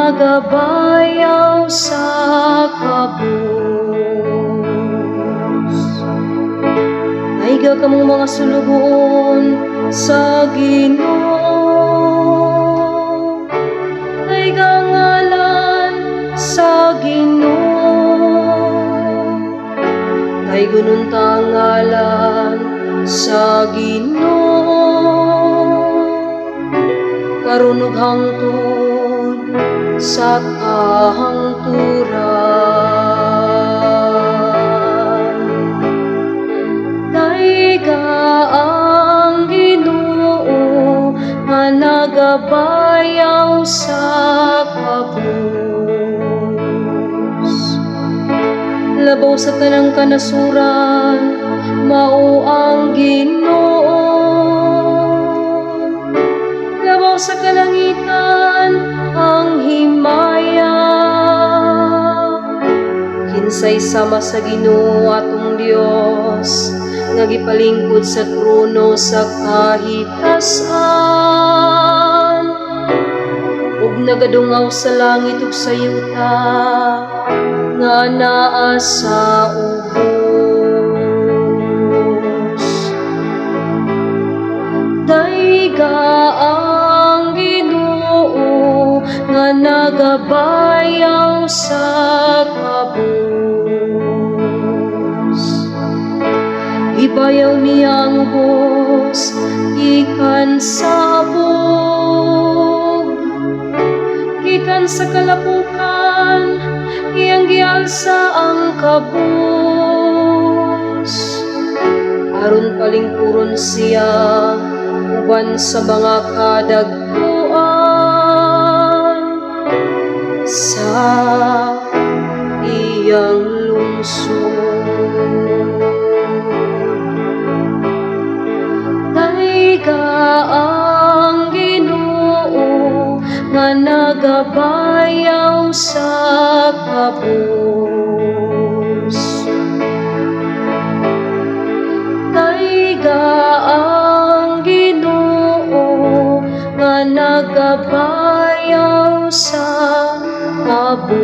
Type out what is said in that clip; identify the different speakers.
Speaker 1: nagabayaw sa kabus. Naiga kamong mga sulugon sa Ginoo, naiga ngalan sa Ginoo, kay gunung tangalan sa Ginoo, karon ug hangtod sa kahangturan. Daiga ang Ginoo nga nagabayaw sa kabus. Labaw sa tanang kanasuran, mao ang Ginoo. Labaw sa kalangitan ang himaya. Kinsay sama sa Ginoo atong Dios, nga gipalingkod sa trono sa kahitasan, ug nagadungaw sa langit ug sa yuta, nga naa sa ubos. Daiga ang Ginoo nga nagabayaw sa kabus. Ibayaw niya ang ubos gikan sa bug, gikan sa kalapukan iyang gialsa ang kabus. Aron palingkuron siya uban sa mga kadagkuan sa iyang lungsod. Daiga ang Ginoo nga nagabayaw sa kabus. Daiga ang Ginoo nga nagabayaw sa kabus.